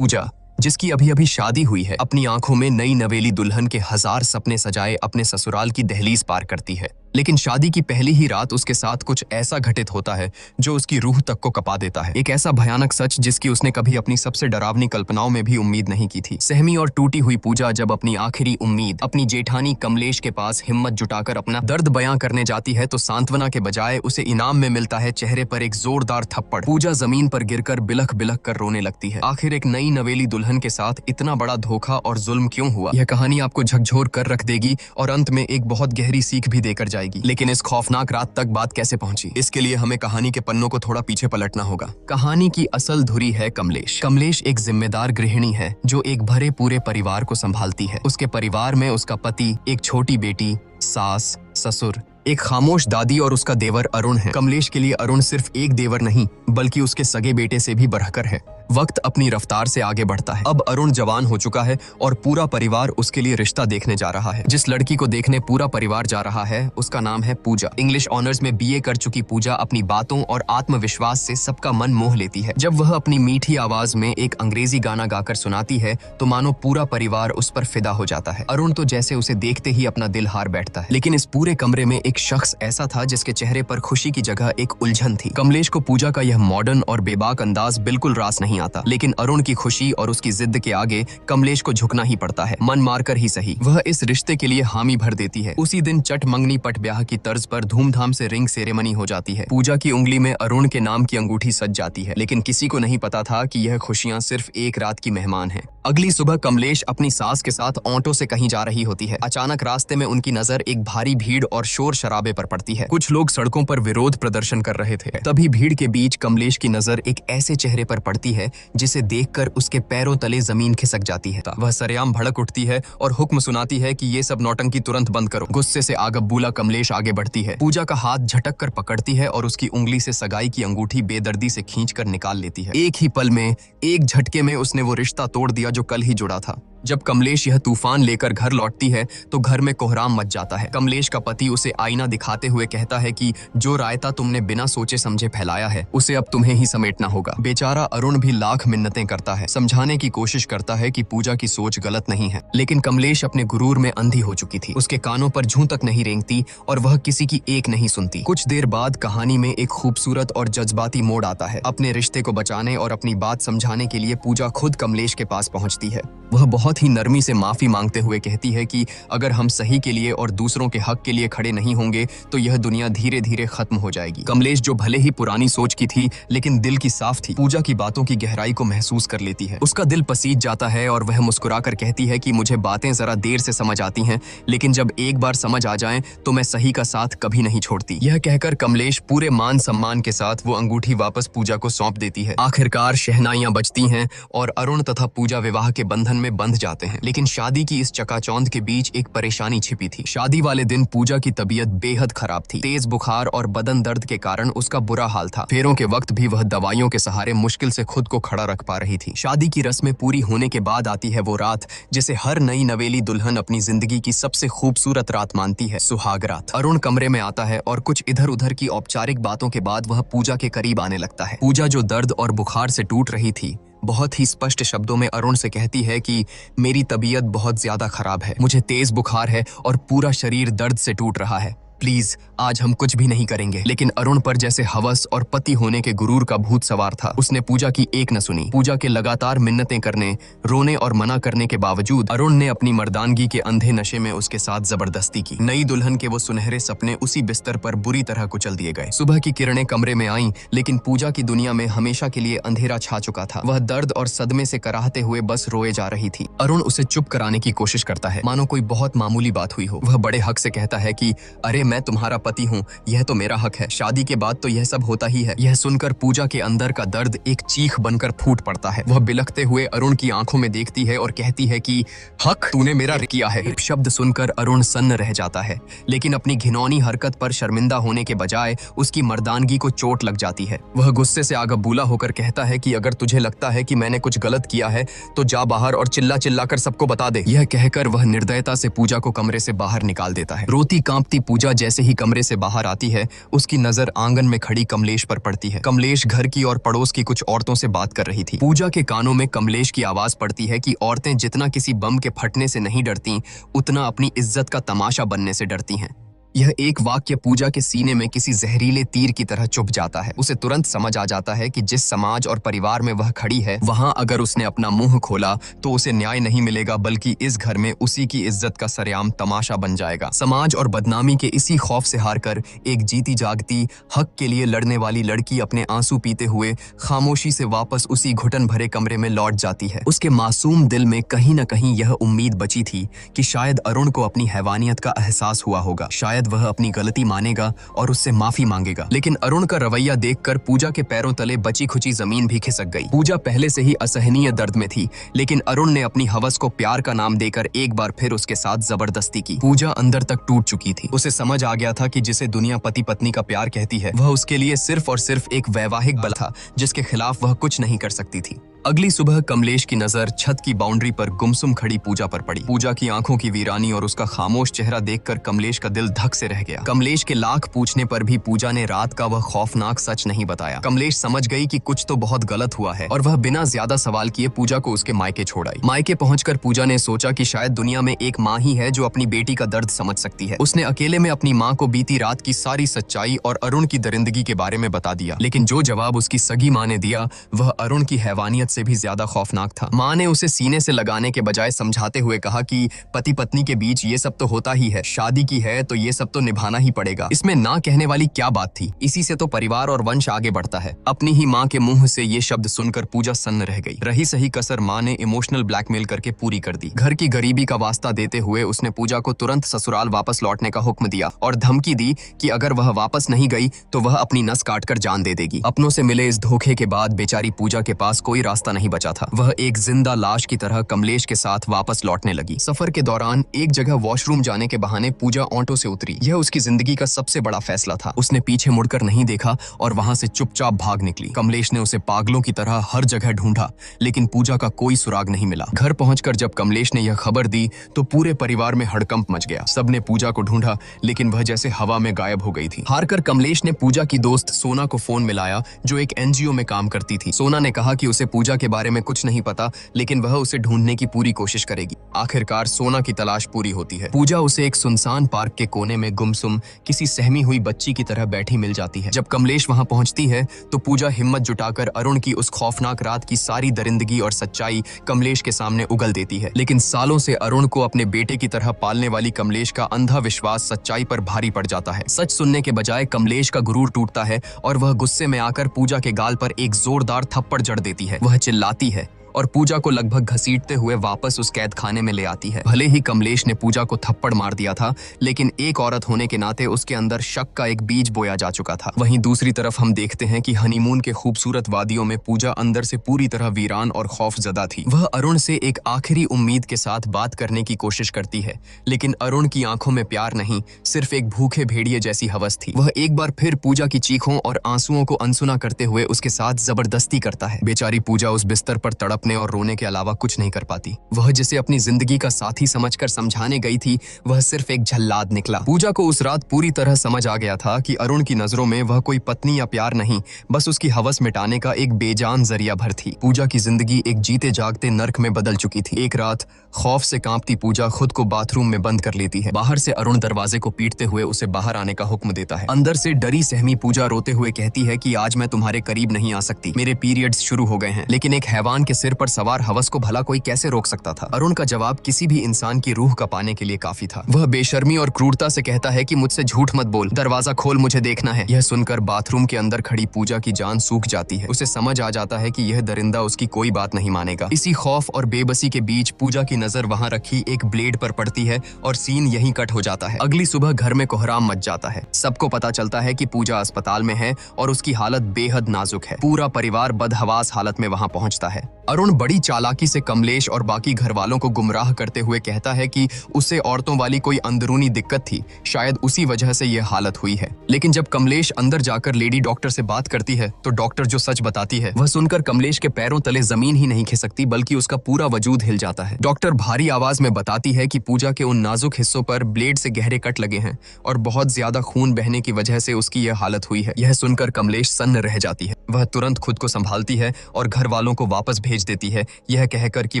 पूजा, जिसकी अभी अभी शादी हुई है, अपनी आंखों में नई नवेली दुल्हन के हजार सपने सजाए अपने ससुराल की दहलीज पार करती है। लेकिन शादी की पहली ही रात उसके साथ कुछ ऐसा घटित होता है जो उसकी रूह तक को कपा देता है। एक ऐसा भयानक सच जिसकी उसने कभी अपनी सबसे डरावनी कल्पनाओं में भी उम्मीद नहीं की थी। सहमी और टूटी हुई पूजा जब अपनी आखिरी उम्मीद अपनी जेठानी कमलेश के पास हिम्मत जुटाकर अपना दर्द बयां करने जाती है तो सांत्वना के बजाय उसे इनाम में मिलता है चेहरे पर एक जोरदार थप्पड़। पूजा जमीन पर गिरकर बिलख बिलख कर रोने लगती है। आखिर एक नई नवेली दुल्हन के साथ इतना बड़ा धोखा और जुल्म क्यों हुआ? यह कहानी आपको झकझोर कर रख देगी और अंत में एक बहुत गहरी सीख भी देकर जाएगी। लेकिन इस खौफनाक रात तक बात कैसे पहुंची, इसके लिए हमें कहानी के पन्नों को थोड़ा पीछे पलटना होगा। कहानी की असल धुरी है कमलेश। कमलेश एक जिम्मेदार गृहिणी है जो एक भरे पूरे परिवार को संभालती है। उसके परिवार में उसका पति, एक छोटी बेटी, सास, ससुर, एक खामोश दादी और उसका देवर अरुण है। कमलेश के लिए अरुण सिर्फ एक देवर नहीं बल्कि उसके सगे बेटे से भी बढ़कर है। वक्त अपनी रफ्तार से आगे बढ़ता है। अब अरुण जवान हो चुका है और पूरा परिवार उसके लिए रिश्ता देखने जा रहा है। जिस लड़की को देखने पूरा परिवार जा रहा है उसका नाम है पूजा। इंग्लिश ऑनर्स में बीए कर चुकी पूजा अपनी बातों और आत्मविश्वास से सबका मन मोह लेती है। जब वह अपनी मीठी आवाज में एक अंग्रेजी गाना गाकर सुनाती है तो मानो पूरा परिवार उस पर फिदा हो जाता है। अरुण तो जैसे उसे देखते ही अपना दिल हार बैठता है। लेकिन इस पूरे कमरे में एक शख्स ऐसा था जिसके चेहरे पर खुशी की जगह एक उलझन थी। कमलेश को पूजा का यह मॉडर्न और बेबाक अंदाज बिल्कुल रास नहीं आता, लेकिन अरुण की खुशी और उसकी जिद के आगे कमलेश को झुकना ही पड़ता है। मन मारकर ही सही वह इस रिश्ते के लिए हामी भर देती है। उसी दिन चट मंगनी पट ब्याह की तर्ज पर धूमधाम से रिंग सेरेमनी हो जाती है। पूजा की उंगली में अरुण के नाम की अंगूठी सज जाती है, लेकिन किसी को नहीं पता था कि यह खुशियां सिर्फ एक रात की मेहमान हैं। अगली सुबह कमलेश अपनी सास के साथ ऑटो से कहीं जा रही होती है। अचानक रास्ते में उनकी नजर एक भारी भीड़ और शोर शराबे पर पड़ती है। कुछ लोग सड़कों पर विरोध प्रदर्शन कर रहे थे। तभी भीड़ के बीच कमलेश की नजर एक ऐसे चेहरे पर पड़ती है जिसे देखकर उसके पैरों तले जमीन खिसक जाती है। वह सरेआम भड़क उठती है और हुक्म सुनाती है कि ये सब नौटंकी तुरंत बंद करो। गुस्से से आगबूला कमलेश आगे बढ़ती है। पूजा का हाथ झटक कर पकड़ती है और उसकी उंगली से सगाई की अंगूठी बेदर्दी से खींचकर निकाल लेती है। एक ही पल में, एक झटके में उसने वो रिश्ता तोड़ दिया जो कल ही जुड़ा था। जब कमलेश यह तूफान लेकर घर लौटती है तो घर में कोहराम मच जाता है। कमलेश का पति उसे आईना दिखाते हुए कहता है कि जो रायता तुमने बिना सोचे समझे फैलाया है उसे अब तुम्हें ही समेटना होगा। बेचारा अरुण भी लाख मिन्नतें करता है, समझाने की कोशिश करता है कि पूजा की सोच गलत नहीं है, लेकिन कमलेश अपने गुरूर में अंधी हो चुकी थी। उसके कानों पर जूं तक नहीं रेंगती और वह किसी की एक नहीं सुनती। कुछ देर बाद कहानी में एक खूबसूरत और जज्बाती मोड़ आता है। अपने रिश्ते को बचाने और अपनी बात समझाने के लिए पूजा खुद कमलेश के पास पहुंचती है। वह बहुत ही नरमी से माफी मांगते हुए कहती है कि अगर हम सही के लिए और दूसरों के हक के लिए खड़े नहीं होंगे तो यह दुनिया धीरे धीरे खत्म हो जाएगी। कमलेश जो भले ही पुरानी सोच की थी लेकिन दिल की साफ थी, पूजा की बातों की गहराई को महसूस कर लेती है। उसका दिल पसीज जाता है और वह मुस्कुराकर कहती है कि मुझे बातें जरा देर से समझ आती हैं, लेकिन जब एक बार समझ आ जाएं तो मैं सही का साथ कभी नहीं छोड़ती। यह कहकर कमलेश पूरे मान सम्मान के साथ वो अंगूठी वापस पूजा को सौंप देती है। आखिरकार शहनाइयां बजती हैं और अरुण तथा पूजा विवाह के बंधन में बंध जाते हैं। लेकिन शादी की इस चकाचौंध के बीच एक परेशानी छिपी थी। शादी वाले दिन पूजा की तबीयत बेहद खराब थी। तेज बुखार और बदन दर्द के कारण उसका बुरा हाल था। फेरों के वक्त भी वह दवाइयों के सहारे मुश्किल से खुद को खड़ा रख पा रही थी। शादी की रस्में पूरी होने के बाद आती है वो रात जिसे हर नई नवेली दुल्हन अपनी जिंदगी की सबसे खूबसूरत रात मानती है, सुहाग रात। अरुण कमरे में आता है और कुछ इधर उधर की औपचारिक बातों के बाद वह पूजा के करीब आने लगता है। पूजा जो दर्द और बुखार से टूट रही थी बहुत ही स्पष्ट शब्दों में अरुण से कहती है कि मेरी तबीयत बहुत ज्यादा खराब है, मुझे तेज बुखार है और पूरा शरीर दर्द से टूट रहा है। प्लीज आज हम कुछ भी नहीं करेंगे। लेकिन अरुण पर जैसे हवस और पति होने के गुरूर का भूत सवार था। उसने पूजा की एक न सुनी। पूजा के लगातार मिन्नतें करने, रोने और मना करने के बावजूद अरुण ने अपनी मर्दानगी के अंधे नशे में उसके साथ जबरदस्ती की। नई दुल्हन के वो सुनहरे सपने उसी बिस्तर पर बुरी तरह कुचल दिए गए। सुबह की किरणें कमरे में आईं, लेकिन पूजा की दुनिया में हमेशा के लिए अंधेरा छा चुका था। वह दर्द और सदमे से कराहते हुए बस रोए जा रही थी। अरुण उसे चुप कराने की कोशिश करता है, मानो कोई बहुत मामूली बात हुई हो। वह बड़े हक से कहता है कि अरे मैं तुम्हारा पति हूँ, यह तो मेरा हक है। शादी के बाद तो यह सब होता ही है। यह सुनकर पूजा के अंदर का दर्द एक चीख बनकर फूट पड़ता है। वह बिलखते हुए अरुण की आंखों में देखती है और कहती है कि हक तूने मेरा किया है। शब्द सुनकर अरुण सन्न रह जाता है, लेकिन अपनी घिनौनी हरकत पर शर्मिंदा होने के बजाय उसकी मर्दानगी को चोट लग जाती है। वह गुस्से से आगबूला होकर कहता है कि अगर तुझे लगता है कि मैंने कुछ गलत किया है तो जा बाहर और चिल्ला चिल्लाकर सबको बता दे। यह कहकर वह निर्दयता से पूजा को कमरे से बाहर निकाल देता है। रोती कांपती पूजा जैसे ही कमरे से बाहर आती है, उसकी नजर आंगन में खड़ी कमलेश पर पड़ती है। कमलेश घर की और पड़ोस की कुछ औरतों से बात कर रही थी। पूजा के कानों में कमलेश की आवाज पड़ती है कि औरतें जितना किसी बम के फटने से नहीं डरती, उतना अपनी इज्जत का तमाशा बनने से डरती हैं। यह एक वाक्य पूजा के सीने में किसी जहरीले तीर की तरह चुभ जाता है। उसे तुरंत समझ आ जाता है कि जिस समाज और परिवार में वह खड़ी है, वहां अगर उसने अपना मुंह खोला तो उसे न्याय नहीं मिलेगा, बल्कि इस घर में उसी की इज्जत का सरेआम तमाशा बन जाएगा। समाज और बदनामी के इसी खौफ से हारकर एक जीती जागती हक के लिए लड़ने वाली लड़की अपने आंसू पीते हुए खामोशी से वापस उसी घुटन भरे कमरे में लौट जाती है। उसके मासूम दिल में कहीं न कहीं यह उम्मीद बची थी कि शायद अरुण को अपनी हैवानियत का एहसास हुआ होगा, शायद वह अपनी गलती मानेगा और उससे माफी मांगेगा। लेकिन अरुण का रवैया देखकर पूजा के पैरों तले बची खुची जमीन भी खिसक गई। पूजा पहले से ही असहनीय दर्द में थी, लेकिन अरुण ने अपनी हवस को प्यार का नाम देकर एक बार फिर उसके साथ जबरदस्ती की। पूजा अंदर तक टूट चुकी थी। उसे समझ आ गया था कि जिसे दुनिया पति पत्नी का प्यार कहती है, वह उसके लिए सिर्फ और सिर्फ एक वैवाहिक बल था, जिसके खिलाफ वह कुछ नहीं कर सकती थी। अगली सुबह कमलेश की नजर छत की बाउंड्री पर गुमसुम खड़ी पूजा पर पड़ी। पूजा की आंखों की वीरानी और उसका खामोश चेहरा देखकर कमलेश का दिल धक से रह गया। कमलेश के लाख पूछने पर भी पूजा ने रात का वह खौफनाक सच नहीं बताया। कमलेश समझ गई कि कुछ तो बहुत गलत हुआ है और वह बिना ज्यादा सवाल किए पूजा को उसके मायके छोड़ आई। मायके पहुंचकर पूजा ने सोचा कि शायद दुनिया में एक माँ ही है जो अपनी बेटी का दर्द समझ सकती है। उसने अकेले में अपनी माँ को बीती रात की सारी सच्चाई और अरुण की दरिंदगी के बारे में बता दिया। लेकिन जो जवाब उसकी सगी माँ ने दिया, वह अरुण की हैवानियत से भी ज्यादा खौफनाक था। माँ ने उसे सीने से लगाने के बजाय समझाते हुए कहा कि पति पत्नी के बीच ये सब तो होता ही है, शादी की है तो ये सब तो निभाना ही पड़ेगा। इसमें ना कहने वाली क्या बात थी? इसी से तो परिवार और वंश आगे बढ़ता है। अपनी ही माँ के मुंह से ये शब्द सुनकर पूजा सन्न रह गई। रही सही कसर माँ ने इमोशनल ब्लैकमेल करके पूरी कर दी। घर की गरीबी का वास्ता देते हुए उसने पूजा को तुरंत ससुराल वापस लौटने का हुक्म दिया और धमकी दी कि अगर वह वापस नहीं गई तो वह अपनी नस काटकर जान दे देगी। अपनों से मिले इस धोखे के बाद बेचारी पूजा के पास कोई रास्ता नहीं बचा था। वह एक जिंदा लाश की तरह कमलेश के साथ वापस लौटने लगी। सफर के दौरान एक जगह वॉशरूम जाने के बहाने पूजा ऑटो से उतरी। यह उसकी जिंदगी का सबसे बड़ा फैसला था। उसने पीछे मुड़कर नहीं देखा और वहां से चुपचाप भाग निकली। कमलेश ने उसे पागलों की तरह हर जगह ढूंढा, लेकिन पूजा का कोई सुराग नहीं मिला। घर पहुंचकर जब कमलेश ने यह खबर दी तो पूरे परिवार में हड़कंप मच गया। सबने पूजा को ढूंढा, लेकिन वह जैसे हवा में गायब हो गई थी। हारकर कमलेश ने पूजा की दोस्त सोना को फोन मिलाया, जो एक एनजीओ में काम करती थी। सोना ने कहा कि उसे पूजा के बारे में कुछ नहीं पता, लेकिन वह उसे ढूंढने की पूरी कोशिश करेगी। आखिरकार सोना की तलाश पूरी होती है। पूजा उसे एक सुनसान पार्क के कोने में गुमसुम किसी सहमी हुई बच्ची की तरह बैठी मिल जाती है। जब कमलेश वहां पहुंचती है तो पूजा हिम्मत जुटाकर अरुण की उस खौफनाक रात की सारी दरिंदगी और सच्चाई कमलेश के सामने उगल देती है। लेकिन सालों से अरुण को अपने बेटे की तरह पालने वाली कमलेश का अंधा विश्वास सच्चाई पर भारी पड़ जाता है। सच सुनने के बजाय कमलेश का गुरूर टूटता है और वह गुस्से में आकर पूजा के गाल पर एक जोरदार थप्पड़ जड़ देती है। वह चिल्लाती है और पूजा को लगभग घसीटते हुए वापस उस कैद खाने में ले आती है। भले ही कमलेश ने पूजा को थप्पड़ मार दिया था, लेकिन एक औरत होने के नाते उसके अंदर शक का एक बीज बोया जा चुका था। वहीं दूसरी तरफ हम देखते हैं कि हनीमून के खूबसूरत वादियों में पूजा अंदर से पूरी तरह वीरान और खौफजदा थी। वह अरुण से एक आखिरी उम्मीद के साथ बात करने की कोशिश करती है, लेकिन अरुण की आंखों में प्यार नहीं, सिर्फ एक भूखे भेड़िए जैसी हवस थी। वह एक बार फिर पूजा की चीखों और आंसुओं को अनसुना करते हुए उसके साथ जबरदस्ती करता है। बेचारी पूजा उस बिस्तर पर तड़पने और रोने के अलावा कुछ नहीं कर पाती। वह जिसे अपनी जिंदगी का साथी समझकर समझाने गई थी, वह सिर्फ एक झल्लाद निकला। पूजा को उस रात पूरी तरह समझ आ गया था कि अरुण की नजरों में वह कोई पत्नी या प्यार नहीं, बस उसकी हवस मिटाने का एक बेजान जरिया भर थी। पूजा की जिंदगी एक जीते जागते नर्क में बदल चुकी थी। एक रात खौफ से कांपती पूजा खुद को बाथरूम में बंद कर लेती है। बाहर से अरुण दरवाजे को पीटते हुए उसे बाहर आने का हुक्म देता है। अंदर से डरी सहमी पूजा रोते हुए कहती है कि आज मैं तुम्हारे करीब नहीं आ सकती, मेरे पीरियड्स शुरू हो गए हैं। लेकिन एक हैवान के सिर पर सवार हवस को भला कोई कैसे रोक सकता था? अरुण का जवाब किसी भी इंसान की रूह का पाने के लिए काफी था। वह बेशर्मी और क्रूरता से कहता है कि मुझसे झूठ मत बोल, दरवाजा खोल, मुझे देखना है। यह सुनकर बाथरूम के अंदर खड़ी पूजा की जान सूख जाती है। उसे समझ आ जाता है कि यह दरिंदा उसकी कोई बात नहीं मानेगा। इसी खौफ और बेबसी के बीच पूजा की नजर वहां रखी एक ब्लेड पर पड़ती है और सीन यहीं कट हो जाता है। अगली सुबह घर में कोहराम मच जाता है। सबको पता चलता है कि पूजा अस्पताल में है और उसकी हालत बेहद नाजुक है। पूरा परिवार बदहवास हालत में वहां पहुंचता है। अरुण अरुण बड़ी चालाकी से कमलेश और बाकी घर वालों को गुमराह करते हुए कहता है कि उसे औरतों वाली कोई अंदरूनी दिक्कत थी, शायद उसी वजह से यह हालत हुई है। लेकिन जब कमलेश अंदर जाकर लेडी डॉक्टर से बात करती है तो डॉक्टर जो सच बताती है वह सुनकर कमलेश के पैरों तले जमीन ही नहीं खिसकती बल्कि उसका पूरा वजूद हिल जाता है। डॉक्टर भारी आवाज में बताती है कि पूजा के उन नाजुक हिस्सों पर ब्लेड से गहरे कट लगे हैं और बहुत ज्यादा खून बहने की वजह से उसकी यह हालत हुई है। यह सुनकर कमलेश सन्न रह जाती है। वह तुरंत खुद को संभालती है और घर वालों को वापस भेज देती है, यह कहकर कि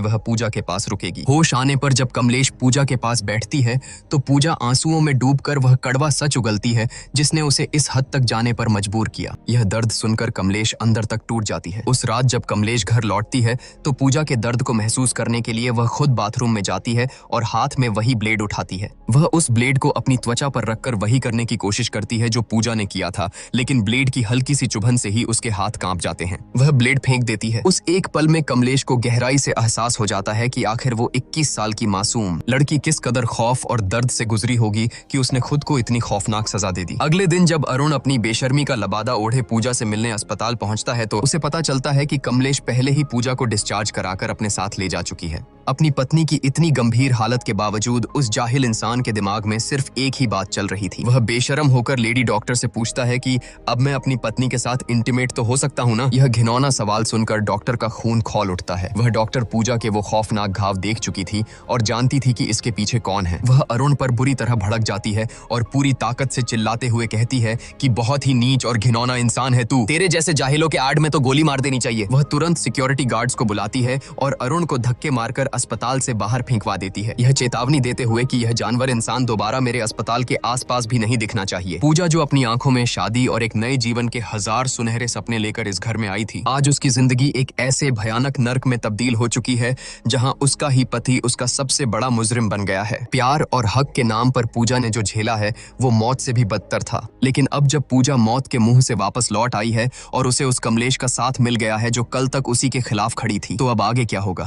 वह पूजा के पास रुकेगी। होश आने पर जब कमलेश पूजा के पास बैठती है तो पूजा आंसुओं में डूबकर वह कड़वा सच उगलती है जिसने उसे इस हद तक जाने पर मजबूर किया। यह दर्द सुनकर कमलेश अंदर तक टूट जाती है। उस रात जब कमलेश घर लौटती है तो पूजा के दर्द को महसूस करने के लिए वह खुद बाथरूम में जाती है और हाथ में वही ब्लेड उठाती है। वह उस ब्लेड को अपनी त्वचा पर रखकर वही करने की कोशिश करती है जो पूजा ने किया था, लेकिन ब्लेड की हल्की सी चुभन से ही उसके हाथ कांप जाते हैं। वह ब्लेड फेंक देती है। उस एक पल में कमलेश को गहराई से एहसास हो जाता है कि आखिर वो 21 साल की मासूम लड़की किस कदर खौफ और दर्द से गुजरी होगी कि उसने खुद को इतनी खौफनाक सजा दे दी। अगले दिन जब अरुण अपनी बेशर्मी का लबादा ओढ़े पूजा से मिलने अस्पताल पहुंचता है तो उसे पता चलता है कि कमलेश पहले ही पूजा को डिस्चार्ज कराकर अपने साथ ले जा चुकी है। अपनी पत्नी की इतनी गंभीर हालत के बावजूद उस जाहिल इंसान के दिमाग में सिर्फ एक ही बात चल रही थी। वह बेशरम होकर लेडी डॉक्टर से पूछता है कि अब मैं अपनी पत्नी के साथ इंटीमेट तो हो सकता हूँ ना? यह घिनौना सवाल सुनकर डॉक्टर का खून खौल उठता है। वह डॉक्टर पूजा के वो खौफनाक घाव देख चुकी थी और जानती थी कि इसके पीछे कौन है। वह अरुण पर बुरी तरह भड़क जाती है और पूरी ताकत से चिल्लाते हुए कहती है कि बहुत ही नीच और घिनौना इंसान है तू, तेरे जैसे जाहिलों के आड़ में तो गोली मार देनी चाहिए। वह तुरंत सिक्योरिटी गार्ड्स को बुलाती है और अरुण को धक्के मारकर अस्पताल से बाहर फेंकवा देती है, यह चेतावनी देते हुए कि यह जानवर इंसान दोबारा मेरे अस्पताल के आसपास भी नहीं दिखना चाहिए। पूजा जो अपनी आंखों में शादी और एक नए जीवन के 1000 सुनहरे सपने लेकर इस घर में आई थी, आज उसकी जिंदगी एक ऐसे भयानक नर्क में तब्दील हो चुकी है जहां उसका ही पति उसका सबसे बड़ा मुजरिम बन गया है। प्यार और हक के नाम पर पूजा ने जो झेला है वो मौत से भी बदतर था, लेकिन अब जब पूजा मौत के मुंह से वापस लौट आई है और उसे उस कमलेश का साथ मिल गया है जो कल तक उसी के खिलाफ खड़ी थी, तो अब आगे क्या होगा?